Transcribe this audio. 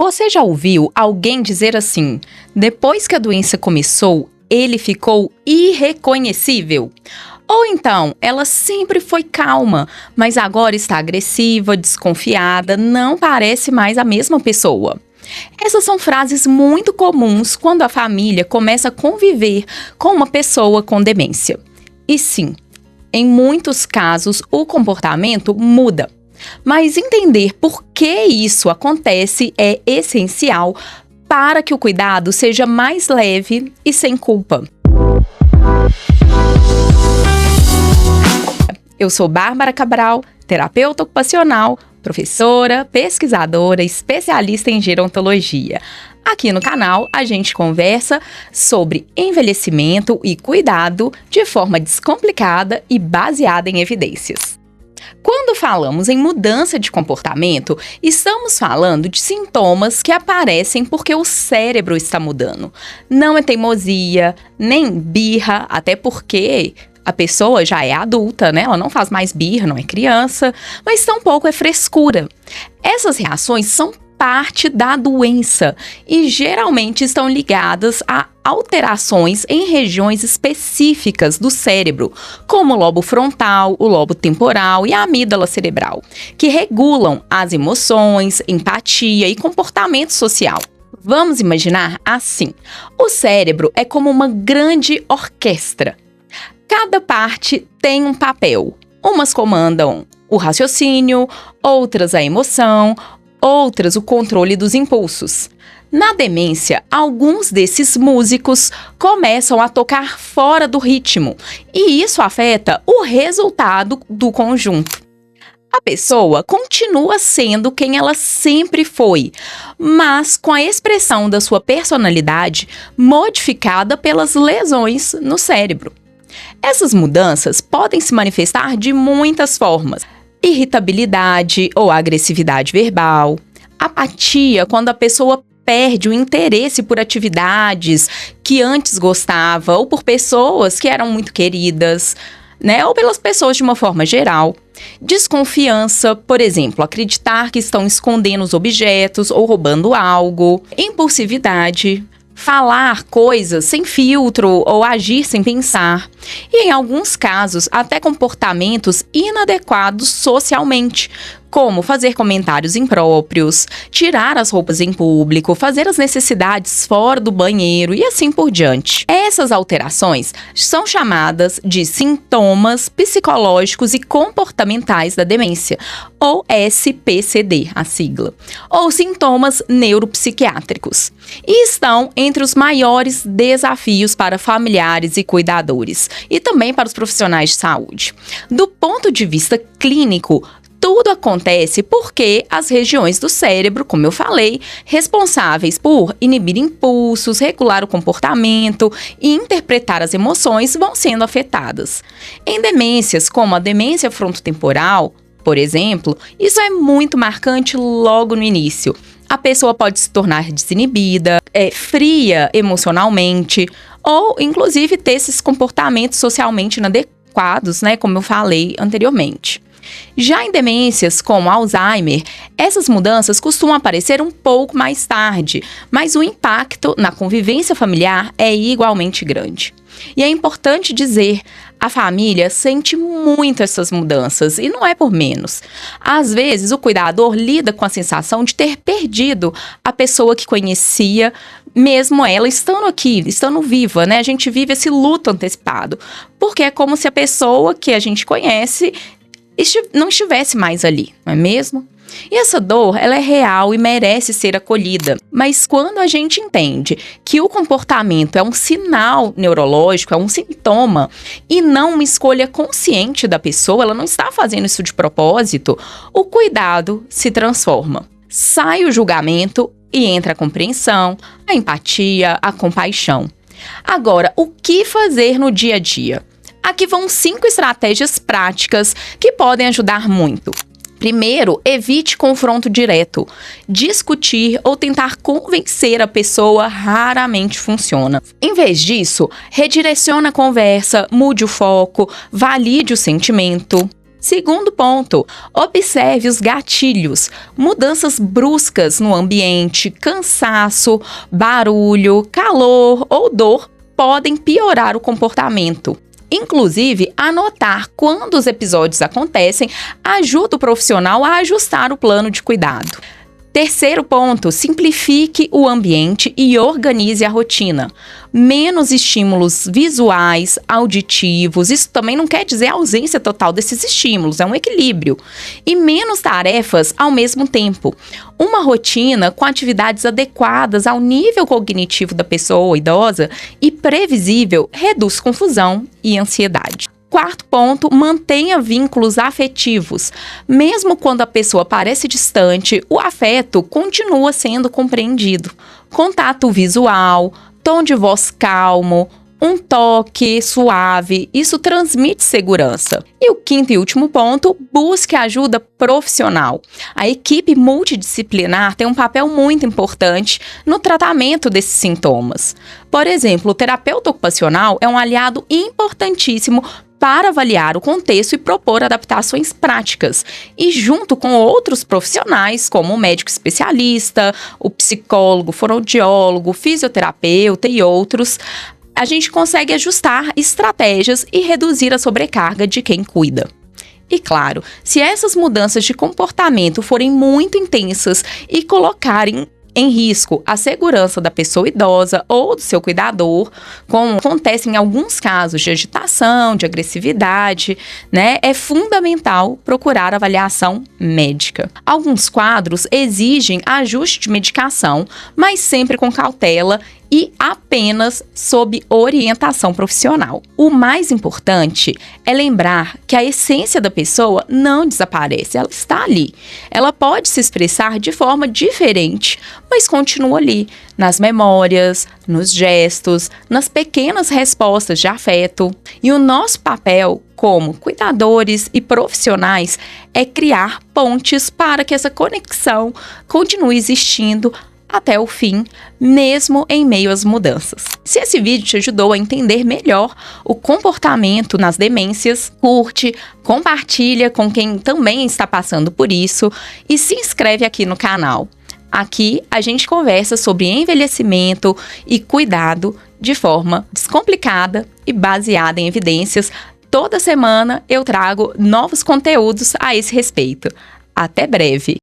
Você já ouviu alguém dizer assim: depois que a doença começou, ele ficou irreconhecível? Ou então, ela sempre foi calma, mas agora está agressiva, desconfiada, não parece mais a mesma pessoa. Essas são frases muito comuns quando a família começa a conviver com uma pessoa com demência. E sim, em muitos casos o comportamento muda. Mas entender por que isso acontece é essencial para que o cuidado seja mais leve e sem culpa. Eu sou Bárbara Cabral, terapeuta ocupacional, professora, pesquisadora, especialista em gerontologia. Aqui no canal, a gente conversa sobre envelhecimento e cuidado de forma descomplicada e baseada em evidências. Quando falamos em mudança de comportamento, estamos falando de sintomas que aparecem porque o cérebro está mudando. Não é teimosia, nem birra, até porque a pessoa já é adulta, né? Ela não faz mais birra, não é criança, mas tampouco é frescura. Essas reações são parte da doença e geralmente estão ligadas a alterações em regiões específicas do cérebro, como o lobo frontal, o lobo temporal e a amígdala cerebral, que regulam as emoções, empatia e comportamento social. Vamos imaginar assim: o cérebro é como uma grande orquestra. Cada parte tem um papel. Umas comandam o raciocínio, outras a emoção, outras o controle dos impulsos. Na demência, alguns desses músicos começam a tocar fora do ritmo, e isso afeta o resultado do conjunto. A pessoa continua sendo quem ela sempre foi, mas com a expressão da sua personalidade modificada pelas lesões no cérebro. Essas mudanças podem se manifestar de muitas formas: irritabilidade ou agressividade verbal, apatia, quando a pessoa perde o interesse por atividades que antes gostava ou por pessoas que eram muito queridas, né? Ou pelas pessoas de uma forma geral. Desconfiança, por exemplo, acreditar que estão escondendo os objetos ou roubando algo. Impulsividade, falar coisas sem filtro ou agir sem pensar. E, em alguns casos, até comportamentos inadequados socialmente, como fazer comentários impróprios, tirar as roupas em público, fazer as necessidades fora do banheiro e assim por diante. Essas alterações são chamadas de sintomas psicológicos e comportamentais da demência, ou SPCD, a sigla, ou sintomas neuropsiquiátricos, e estão entre os maiores desafios para familiares e cuidadores, e também para os profissionais de saúde. Do ponto de vista clínico, tudo acontece porque as regiões do cérebro, como eu falei, responsáveis por inibir impulsos, regular o comportamento e interpretar as emoções, vão sendo afetadas. Em demências como a demência frontotemporal, por exemplo, isso é muito marcante logo no início. A pessoa pode se tornar desinibida, fria emocionalmente, ou inclusive ter esses comportamentos socialmente inadequados, né, como eu falei anteriormente. Já em demências como Alzheimer, essas mudanças costumam aparecer um pouco mais tarde, mas o impacto na convivência familiar é igualmente grande. E é importante dizer, a família sente muito essas mudanças e não é por menos. Às vezes, o cuidador lida com a sensação de ter perdido a pessoa que conhecia, mesmo ela estando aqui, estando viva, né? A gente vive esse luto antecipado, porque é como se a pessoa que a gente conhece não estivesse mais ali, não é mesmo? E essa dor, ela é real e merece ser acolhida. Mas quando a gente entende que o comportamento é um sinal neurológico, é um sintoma, e não uma escolha consciente da pessoa, ela não está fazendo isso de propósito, o cuidado se transforma. Sai o julgamento e entra a compreensão, a empatia, a compaixão. Agora, o que fazer no dia a dia? Aqui vão 5 estratégias práticas que podem ajudar muito. Primeiro, evite confronto direto. Discutir ou tentar convencer a pessoa raramente funciona. Em vez disso, redirecione a conversa, mude o foco, valide o sentimento. Segundo ponto, observe os gatilhos. Mudanças bruscas no ambiente, cansaço, barulho, calor ou dor podem piorar o comportamento. Inclusive, anotar quando os episódios acontecem ajuda o profissional a ajustar o plano de cuidado. Terceiro ponto, simplifique o ambiente e organize a rotina. Menos estímulos visuais, auditivos, isso também não quer dizer a ausência total desses estímulos, é um equilíbrio. E menos tarefas ao mesmo tempo. Uma rotina com atividades adequadas ao nível cognitivo da pessoa idosa e previsível reduz confusão e ansiedade. Quarto ponto, mantenha vínculos afetivos. Mesmo quando a pessoa parece distante, o afeto continua sendo compreendido. Contato visual, tom de voz calmo, um toque suave, isso transmite segurança. E o quinto e último ponto, busque ajuda profissional. A equipe multidisciplinar tem um papel muito importante no tratamento desses sintomas. Por exemplo, o terapeuta ocupacional é um aliado importantíssimo para avaliar o contexto e propor adaptações práticas. E junto com outros profissionais, como o médico especialista, o psicólogo, fonoaudiólogo, fisioterapeuta e outros, a gente consegue ajustar estratégias e reduzir a sobrecarga de quem cuida. E claro, se essas mudanças de comportamento forem muito intensas e colocarem em risco a segurança da pessoa idosa ou do seu cuidador, como acontece em alguns casos de agitação, de agressividade, é fundamental procurar avaliação médica. Alguns quadros exigem ajuste de medicação, mas sempre com cautela e apenas sob orientação profissional. O mais importante é lembrar que a essência da pessoa não desaparece, ela está ali. Ela pode se expressar de forma diferente, mas continua ali, nas memórias, nos gestos, nas pequenas respostas de afeto. E o nosso papel como cuidadores e profissionais é criar pontes para que essa conexão continue existindo até o fim, mesmo em meio às mudanças. Se esse vídeo te ajudou a entender melhor o comportamento nas demências, curte, compartilha com quem também está passando por isso e se inscreve aqui no canal. Aqui a gente conversa sobre envelhecimento e cuidado de forma descomplicada e baseada em evidências. Toda semana eu trago novos conteúdos a esse respeito. Até breve!